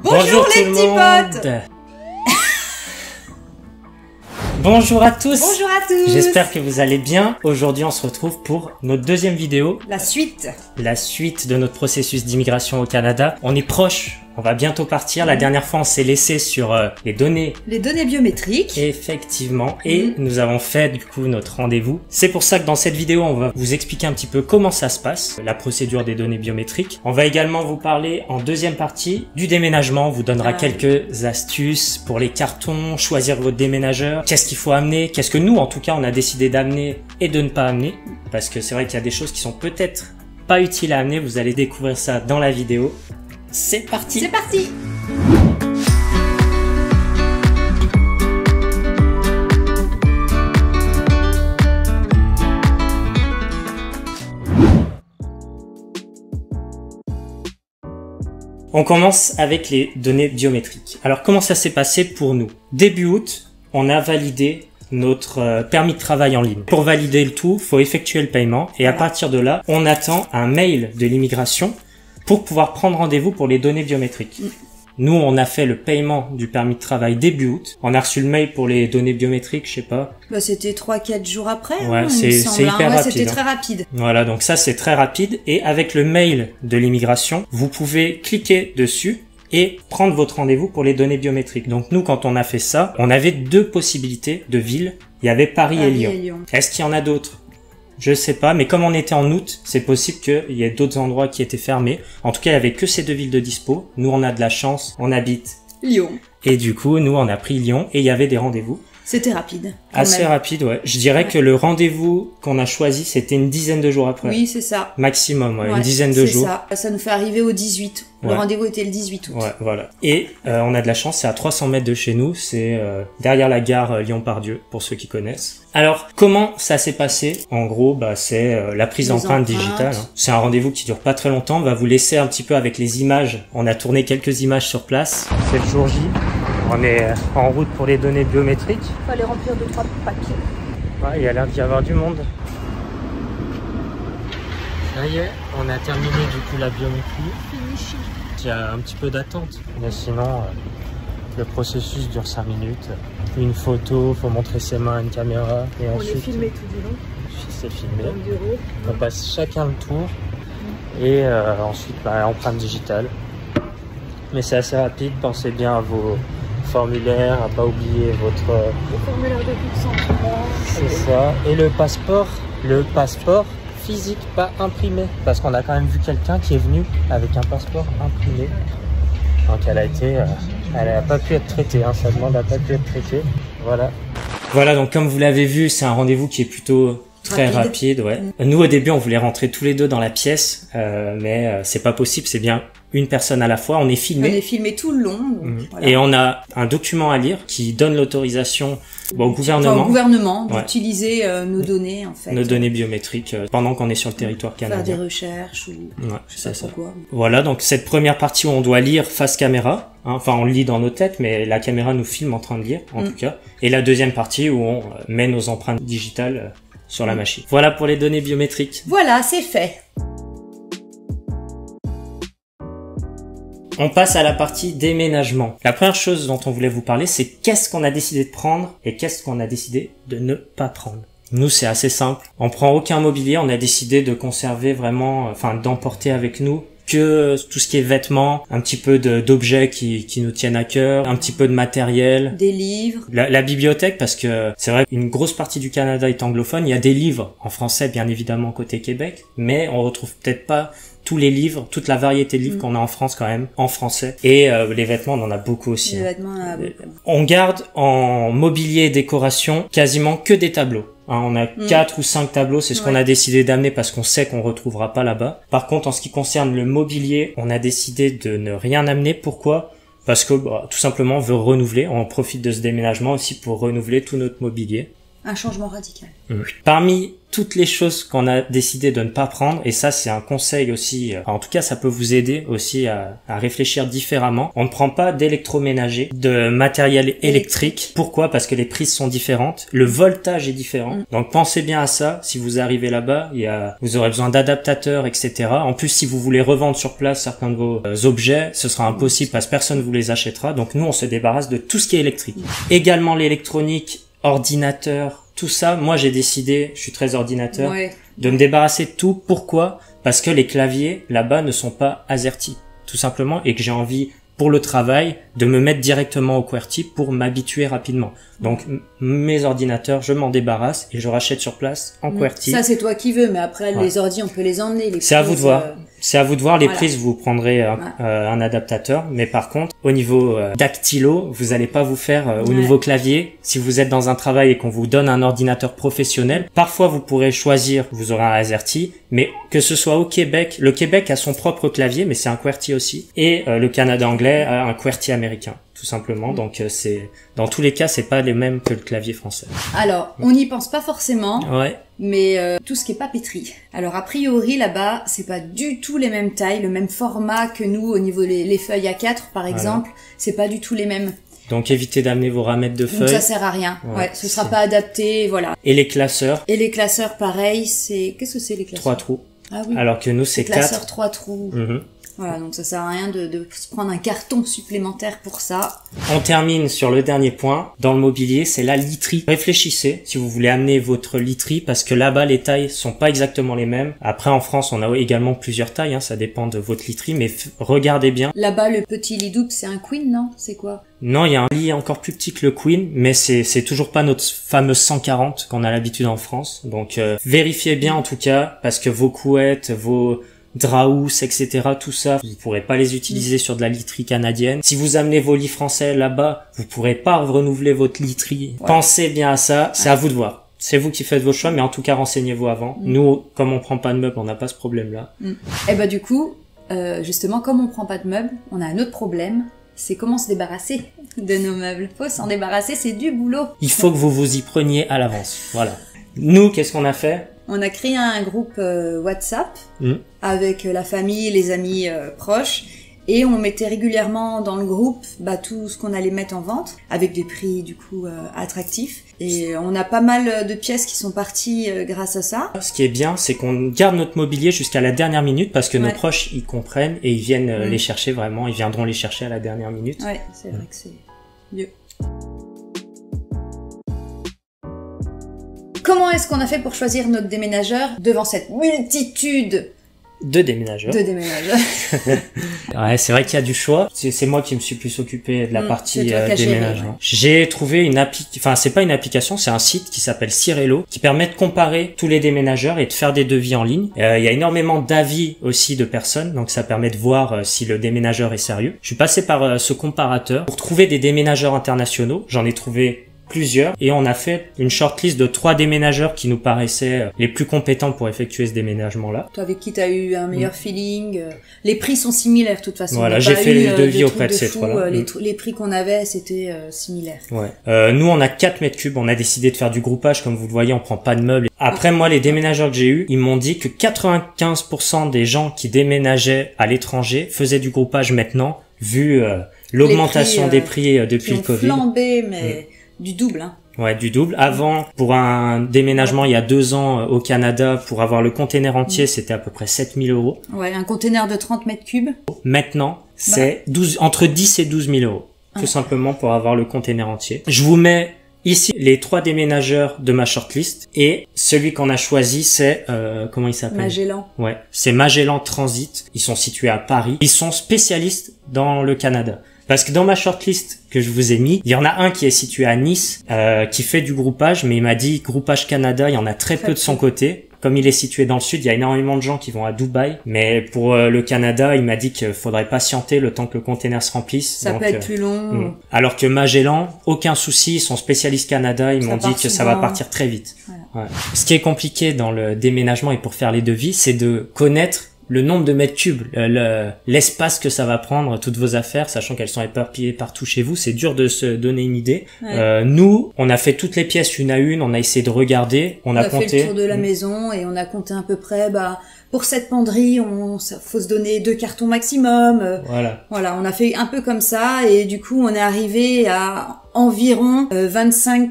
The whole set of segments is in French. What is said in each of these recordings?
Bonjour les petits potes. Bonjour à tous. Bonjour à tous. J'espère que vous allez bien. Aujourd'hui, on se retrouve pour notre deuxième vidéo. La suite. La suite de notre processus d'immigration au Canada. On est proche. On va bientôt partir. La dernière fois, on s'est laissé sur les données. Les données biométriques. Effectivement. Et nous avons fait du coup notre rendez-vous. C'est pour ça que dans cette vidéo, on va vous expliquer un petit peu comment ça se passe, la procédure des données biométriques. On va également vous parler en deuxième partie du déménagement. On vous donnera quelques astuces pour les cartons, choisir votre déménageur, qu'est-ce qu'il faut amener, qu'est-ce que nous, en tout cas, on a décidé d'amener et de ne pas amener. Parce que c'est vrai qu'il y a des choses qui sont peut-être pas utiles à amener. Vous allez découvrir ça dans la vidéo. C'est parti. C'est parti. On commence avec les données biométriques. Alors comment ça s'est passé pour nous? Début août, on a validé notre permis de travail en ligne. Pour valider le tout, faut effectuer le paiement et à partir de là, on attend un mail de l'immigration pour pouvoir prendre rendez-vous pour les données biométriques. Nous, on a fait le paiement du permis de travail début août. On a reçu le mail pour les données biométriques, je sais pas. Bah, c'était 3-4 jours après. Ouais, c'est hyper rapide. C'était très rapide. Voilà, donc ça, c'est très rapide. Et avec le mail de l'immigration, vous pouvez cliquer dessus et prendre votre rendez-vous pour les données biométriques. Donc nous, quand on a fait ça, on avait deux possibilités de villes. Il y avait Paris et Lyon. Est-ce qu'il y en a d'autres? Je sais pas, mais comme on était en août, c'est possible qu'il y ait d'autres endroits qui étaient fermés. En tout cas, il y avait que ces deux villes de dispo. Nous, on a de la chance, on habite Lyon. Et du coup, nous, on a pris Lyon et il y avait des rendez-vous. C'était rapide. Assez rapide, ouais. Je dirais que le rendez-vous qu'on a choisi, c'était une dizaine de jours après. Oui, c'est ça. Maximum, une dizaine de jours. C'est ça. Ça nous fait arriver au 18. Le rendez-vous était le 18 août. Ouais, voilà. Et on a de la chance, c'est à 300 mètres de chez nous. C'est derrière la gare Lyon-Pardieu, pour ceux qui connaissent. Alors, comment ça s'est passé? En gros, c'est la prise d'empreinte digitale. Hein. C'est un rendez-vous qui dure pas très longtemps. On va vous laisser un petit peu avec les images. On a tourné quelques images sur place. C'est le jour J. On est en route pour les données biométriques. Il fallait remplir 2-3 papiers. Ouais, il y a l'air d'y avoir du monde. Ça y est, on a terminé du coup la biométrie. Finish. Il y a un petit peu d'attente. Mais sinon, le processus dure 5 minutes. Une photo, faut montrer ses mains à une caméra. Et on ensuite, est filmé tout du long. C'est filmé. On passe chacun le tour. Et ensuite, empreinte digitale. Mais c'est assez rapide, pensez bien à vos formulaire, à pas oublier votre... Le formulaire de consentement. C'est ça. Et le passeport physique, pas imprimé. Parce qu'on a quand même vu quelqu'un qui est venu avec un passeport imprimé. Donc elle a pas pu être traitée, hein. Sa demande a pas pu être traitée. Voilà. Voilà, donc comme vous l'avez vu, c'est un rendez-vous qui est plutôt très rapide, ouais. Nous, au début, on voulait rentrer tous les deux dans la pièce, mais c'est pas possible, c'est bien une personne à la fois. On est filmé. On est filmé tout le long. Voilà. Et on a un document à lire qui donne l'autorisation au gouvernement, d'utiliser nos données, en fait. Nos données biométriques pendant qu'on est sur le territoire canadien. Faire des recherches ou je sais pas quoi. Voilà, donc cette première partie où on doit lire face caméra, hein, enfin on le lit dans nos têtes, mais la caméra nous filme en train de lire, en tout cas. Et la deuxième partie où on met nos empreintes digitales sur la machine. Voilà pour les données biométriques. Voilà, c'est fait. On passe à la partie déménagement. La première chose dont on voulait vous parler, c'est qu'est-ce qu'on a décidé de prendre et qu'est-ce qu'on a décidé de ne pas prendre. Nous, c'est assez simple. On prend aucun mobilier, on a décidé de conserver vraiment, d'emporter avec nous que tout ce qui est vêtements, un petit peu d'objets qui nous tiennent à cœur, un petit peu de matériel. Des livres. La bibliothèque, parce que c'est vrai qu'une grosse partie du Canada est anglophone. Il y a des livres en français, bien évidemment, côté Québec, mais on retrouve peut-être pas tous les livres, toute la variété de livres qu'on a en France quand même, en français. Et les vêtements, on en a beaucoup aussi. Les vêtements, on garde en mobilier et décoration quasiment que des tableaux. Hein, on a 4 ou 5 tableaux, c'est ce qu'on a décidé d'amener parce qu'on sait qu'on retrouvera pas là-bas. Par contre, en ce qui concerne le mobilier, on a décidé de ne rien amener. Pourquoi? Parce que tout simplement on veut renouveler. On profite de ce déménagement aussi pour renouveler tout notre mobilier. Un changement radical. Parmi toutes les choses qu'on a décidé de ne pas prendre, et ça c'est un conseil aussi, en tout cas ça peut vous aider aussi à réfléchir différemment, on ne prend pas d'électroménager, de matériel électrique. Pourquoi? Parce que les prises sont différentes, le voltage est différent, donc pensez bien à ça. Si vous arrivez là-bas, vous aurez besoin d'adaptateurs, etc. En plus, si vous voulez revendre sur place certains de vos objets, ce sera impossible parce que personne ne vous les achètera, donc nous on se débarrasse de tout ce qui est électrique. Également l'électronique, ordinateur, tout ça, moi j'ai décidé, je suis très ordinateur, de me débarrasser de tout. Pourquoi? Parce que les claviers là-bas ne sont pas AZERTY, tout simplement, et que j'ai envie, pour le travail, de me mettre directement au QWERTY pour m'habituer rapidement. Donc mes ordinateurs, je m'en débarrasse et je rachète sur place en QWERTY. Ça c'est toi qui veux, mais après les ordi on peut les emmener. C'est à vous de voir. C'est à vous de voir. Les prises, vous prendrez un adaptateur, mais par contre, au niveau dactylo, vous allez pas vous faire au nouveau clavier. Si vous êtes dans un travail et qu'on vous donne un ordinateur professionnel, parfois vous pourrez choisir, vous aurez un AZERTY, mais que ce soit au Québec, le Québec a son propre clavier, mais c'est un QWERTY aussi, et le Canada anglais a un QWERTY américain, tout simplement. Donc c'est dans tous les cas, c'est pas les mêmes que le clavier français. Alors, on n'y pense pas forcément. Ouais. Mais tout ce qui est papeterie. Alors a priori là-bas, c'est pas du tout les mêmes tailles, le même format que nous au niveau les feuilles A4 par exemple, c'est pas du tout les mêmes. Donc évitez d'amener vos ramettes de feuilles. Donc ça sert à rien. Ce sera pas adapté, voilà. Et les classeurs? Et les classeurs pareil, qu'est-ce que c'est les classeurs? 3 trous. Ah oui. Alors que nous c'est 4. Classeurs 3 trous. Voilà, donc ça sert à rien de se prendre un carton supplémentaire pour ça. On termine sur le dernier point. Dans le mobilier, c'est la literie. Réfléchissez si vous voulez amener votre literie, parce que là-bas, les tailles sont pas exactement les mêmes. Après, en France, on a également plusieurs tailles, ça dépend de votre literie, mais regardez bien. Là-bas, le petit lit double, c'est un queen, non? C'est quoi? Non, il y a un lit encore plus petit que le queen, mais c'est toujours pas notre fameuse 140 qu'on a l'habitude en France. Donc, vérifiez bien en tout cas, parce que vos couettes, vos draus, etc., tout ça, vous pourrez pas les utiliser sur de la literie canadienne. Si vous amenez vos lits français là-bas, vous pourrez pas renouveler votre literie. Pensez bien à ça, c'est à vous de voir. C'est vous qui faites vos choix, mais en tout cas, renseignez-vous avant. Nous, comme on prend pas de meubles, on n'a pas ce problème-là. Et bah du coup, justement, comme on prend pas de meubles, on a un autre problème, c'est comment se débarrasser de nos meubles. Faut s'en débarrasser, c'est du boulot. Il faut que vous vous y preniez à l'avance. Voilà. Nous, qu'est-ce qu'on a fait? On a créé un groupe WhatsApp avec la famille, les amis proches, et on mettait régulièrement dans le groupe tout ce qu'on allait mettre en vente avec des prix du coup attractifs. Et on a pas mal de pièces qui sont parties grâce à ça. Ce qui est bien, c'est qu'on garde notre mobilier jusqu'à la dernière minute parce que nos proches ils comprennent et ils viennent les chercher vraiment. Ils viendront les chercher à la dernière minute. Ouais, c'est vrai que c'est mieux. Comment est-ce qu'on a fait pour choisir notre déménageur devant cette multitude de déménageurs? Ouais, c'est vrai qu'il y a du choix. C'est moi qui me suis plus occupé de la partie déménagement. J'ai trouvé une c'est pas une application, c'est un site qui s'appelle Cirello, qui permet de comparer tous les déménageurs et de faire des devis en ligne. Il y a énormément d'avis aussi de personnes, donc ça permet de voir si le déménageur est sérieux. Je suis passé par ce comparateur pour trouver des déménageurs internationaux. J'en ai trouvé plusieurs et on a fait une shortlist de 3 déménageurs qui nous paraissaient les plus compétents pour effectuer ce déménagement-là. Toi avec qui t'as eu un meilleur feeling, les prix sont similaires de toute façon. Voilà, j'ai fait les devis auprès de ces 3-là. Les prix qu'on avait c'était similaire. Ouais. Nous on a 4 mètres cubes, on a décidé de faire du groupage comme vous le voyez, on prend pas de meubles. Après moi les déménageurs que j'ai eu, ils m'ont dit que 95% des gens qui déménageaient à l'étranger faisaient du groupage maintenant vu l'augmentation des prix depuis le Covid. Flambé mais du double, Ouais, du double. Avant, pour un déménagement il y a 2 ans au Canada, pour avoir le container entier, c'était à peu près 7 000 €. Ouais, un container de 30 mètres cubes. Maintenant, c'est entre 10 et 12 000 €. Tout simplement pour avoir le container entier. Je vous mets ici les 3 déménageurs de ma shortlist et celui qu'on a choisi c'est comment il s'appelle? Magellan. Ouais, c'est Magellan Transit. Ils sont situés à Paris. Ils sont spécialistes dans le Canada. Parce que dans ma shortlist que je vous ai mis, il y en a un qui est situé à Nice, qui fait du groupage, mais il m'a dit groupage Canada, il y en a très peu de son côté. Comme il est situé dans le sud, il y a énormément de gens qui vont à Dubaï. Mais pour le Canada, il m'a dit qu'il faudrait patienter le temps que le container se remplisse. Ça peut être plus long. Alors que Magellan, aucun souci, ils sont spécialistes Canada, ils m'ont dit que ça va partir très vite. Voilà. Ouais. Ce qui est compliqué dans le déménagement et pour faire les devis, c'est de connaître le nombre de mètres cubes, l'espace que ça va prendre, toutes vos affaires, sachant qu'elles sont éparpillées partout chez vous, c'est dur de se donner une idée. Ouais. Nous, on a fait toutes les pièces une à une, on a essayé de regarder, on a compté. On a fait le tour de la maison et on a compté à peu près, pour cette penderie, faut se donner 2 cartons maximum. Voilà, on a fait un peu comme ça et du coup, on est arrivé à environ 25-30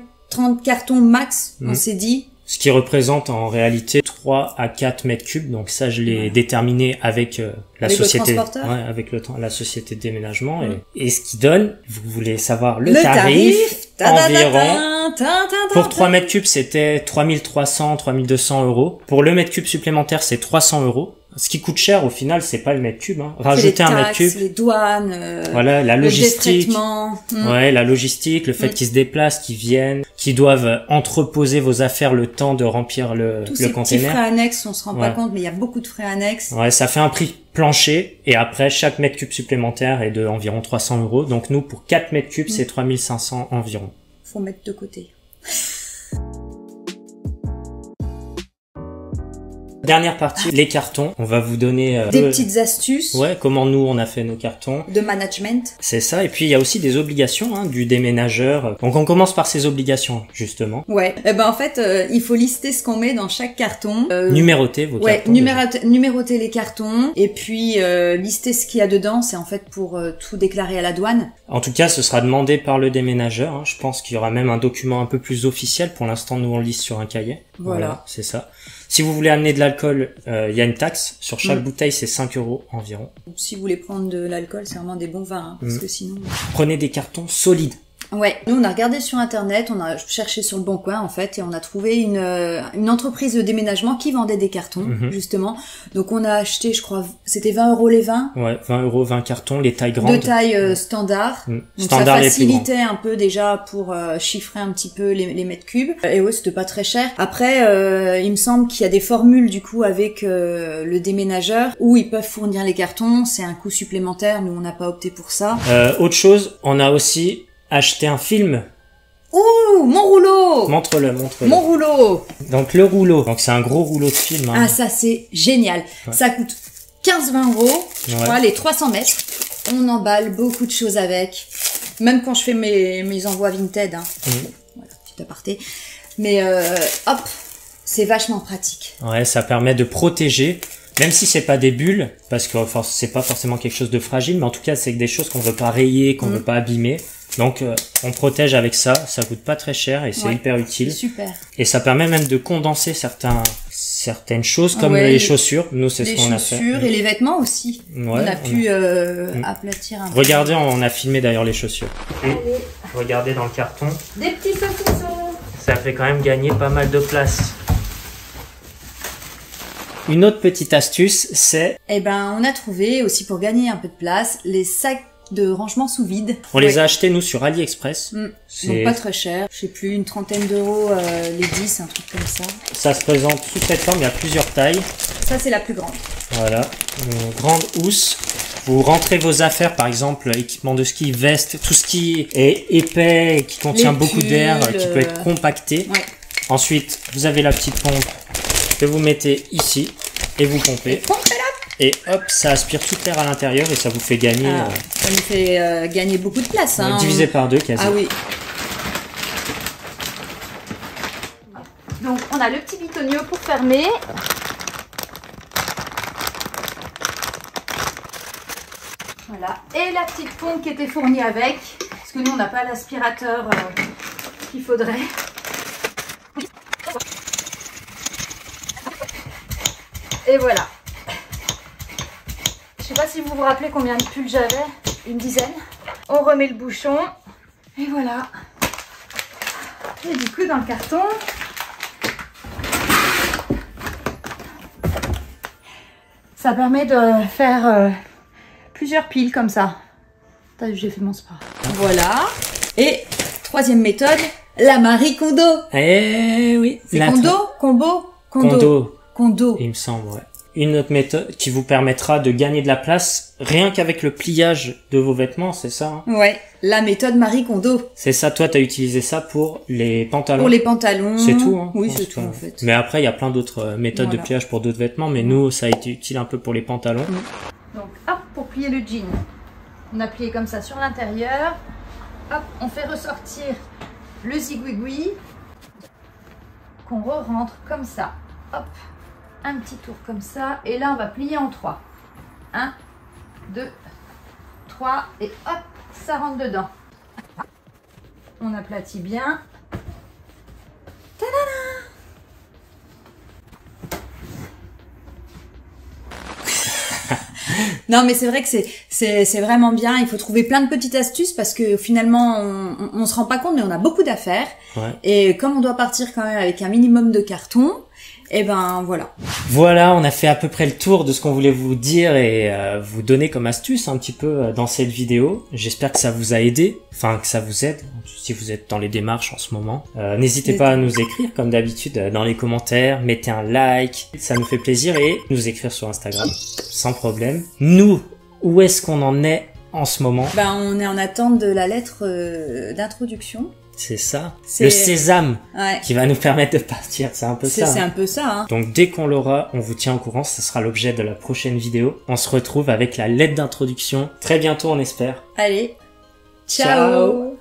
cartons max, on s'est dit. Ce qui représente en réalité 3 à 4 mètres cubes. Donc ça, je l'ai déterminé avec la société, avec la société de déménagement. Et ce qui donne, vous voulez savoir le tarif environ. Pour 3 mètres cubes, c'était 3300, 3200 euros. Pour le mètre cube supplémentaire, c'est 300 euros. Ce qui coûte cher au final, c'est pas le mètre cube. Rajouter un mètre cube, les douanes, voilà, la logistique, le ouais, la logistique, le fait qu'ils se déplacent, qu'ils viennent, qu'ils doivent entreposer vos affaires le temps de remplir le tous ces container. Petits frais annexes, on se rend pas compte, mais il y a beaucoup de frais annexes. Ouais, ça fait un prix plancher et après chaque mètre cube supplémentaire est de environ 300 euros. Donc nous, pour 4 mètres cubes, c'est 3500 environ. Faut mettre de côté. Dernière partie, les cartons. On va vous donner des petites astuces. Ouais, comment nous on a fait nos cartons. De management. C'est ça. Et puis il y a aussi des obligations du déménageur. Donc on commence par ces obligations justement. Ouais. En fait, il faut lister ce qu'on met dans chaque carton. Numéroter vos cartons. Ouais, numéroter les cartons et puis lister ce qu'il y a dedans. C'est en fait pour tout déclarer à la douane. En tout cas, ce sera demandé par le déménageur. Je pense qu'il y aura même un document un peu plus officiel. Pour l'instant, nous on le liste sur un cahier. Voilà, c'est ça. Si vous voulez amener de l'alcool, il y a une taxe. Sur chaque bouteille, c'est 5 euros environ. Si vous voulez prendre de l'alcool, c'est vraiment des bons vins, parce que sinon... Prenez des cartons solides. Ouais, nous on a regardé sur internet, on a cherché sur le Bon Coin en fait, et on a trouvé une entreprise de déménagement qui vendait des cartons, justement. Donc on a acheté, je crois, c'était 20 € les 20. Ouais, 20 €, 20 cartons, les tailles grandes. De taille standard. Donc standard, ça facilitait un peu déjà pour chiffrer un petit peu les mètres cubes. Et ouais, c'était pas très cher. Après, il me semble qu'il y a des formules du coup avec le déménageur où ils peuvent fournir les cartons. C'est un coût supplémentaire. Nous on n'a pas opté pour ça. Autre chose, on a aussi acheté un film. Ouh, mon rouleau! Montre-le. Mon rouleau! Donc le rouleau. Donc c'est un gros rouleau de film. Ah ça c'est génial. Ouais. Ça coûte 15-20 €. Je crois les 300 mètres. On emballe beaucoup de choses avec. Même quand je fais mes envois Vinted. Voilà, petit aparté. Mais hop, c'est vachement pratique. Ouais, ça permet de protéger. Même si c'est pas des bulles, parce que c'est pas forcément quelque chose de fragile, mais en tout cas c'est des choses qu'on veut pas rayer, qu'on veut pas abîmer. Donc on protège avec ça, ça coûte pas très cher et c'est hyper utile. Super. Et ça permet même de condenser certaines choses comme les chaussures. Nous c'est ce qu'on a fait. Les chaussures et les vêtements aussi. Ouais, on a pu aplatir un peu. Regardez, on a filmé d'ailleurs les chaussures. Et regardez dans le carton. Des petits saucissons. Ça fait quand même gagner pas mal de place. Une autre petite astuce, c'est... on a trouvé aussi pour gagner un peu de place, les sacs de rangement sous vide. On les a achetés nous sur AliExpress. Donc pas très cher, je sais plus, une trentaine d'euros les 10, un truc comme ça. Ça se présente sous cette forme, il y a plusieurs tailles. Ça c'est la plus grande. Voilà, une grande housse. Vous rentrez vos affaires, par exemple, équipement de ski, veste, tout ce qui est épais, qui contient beaucoup d'air, qui peut être compacté. Ouais. Ensuite, vous avez la petite pompe que vous mettez ici et vous pompez. Et hop, ça aspire tout l'air à l'intérieur et ça vous fait gagner... ça nous fait gagner beaucoup de place. Divisé par 2 quasi. Ah oui. Donc on a le petit bitonio pour fermer. Voilà. Et la petite pompe qui était fournie avec. Parce que nous on n'a pas l'aspirateur qu'il faudrait. Et voilà. Je sais pas si vous vous rappelez combien de pulls j'avais, une dizaine. On remet le bouchon et voilà. Et du coup dans le carton, ça permet de faire plusieurs piles comme ça. T'as vu, j'ai fait mon sport. Voilà. Et troisième méthode, la Marie Kondo. Eh oui. C'est Kondo, Combo, Kondo. Kondo. Kondo. Il me semble, ouais. une autre méthode qui vous permettra de gagner de la place rien qu'avec le pliage de vos vêtements, c'est ça hein? Ouais, la méthode Marie Kondo. C'est ça, toi t'as utilisé ça pour les pantalons. Pour les pantalons. C'est tout hein? Oui, c'est tout en fait. Mais après il y a plein d'autres méthodes de pliage pour d'autres vêtements, mais nous ça a été utile un peu pour les pantalons. Donc hop, pour plier le jean, on a plié comme ça sur l'intérieur. Hop, on fait ressortir le zigouigoui qu'on re-rentre comme ça. Hop, un petit tour comme ça. Et là, on va plier en 3. 1, 2, 3 et hop, ça rentre dedans. On aplatit bien. Tadada! Non mais c'est vrai que c'est vraiment bien, il faut trouver plein de petites astuces parce que finalement on se rend pas compte mais on a beaucoup d'affaires et comme on doit partir quand même avec un minimum de carton, et ben voilà. Voilà, on a fait à peu près le tour de ce qu'on voulait vous dire et vous donner comme astuce un petit peu dans cette vidéo. J'espère que ça vous a aidé, enfin que ça vous aide si vous êtes dans les démarches en ce moment. N'hésitez pas à nous écrire comme d'habitude dans les commentaires, mettez un like, ça nous fait plaisir et nous écrire sur Instagram sans problème. Nous, où est-ce qu'on en est en ce moment? Ben on est en attente de la lettre d'introduction. C'est ça, le sésame qui va nous permettre de partir, c'est un peu ça. C'est un peu ça. Hein. Donc dès qu'on l'aura, on vous tient au courant, ce sera l'objet de la prochaine vidéo. On se retrouve avec la lettre d'introduction très bientôt on espère. Allez, ciao.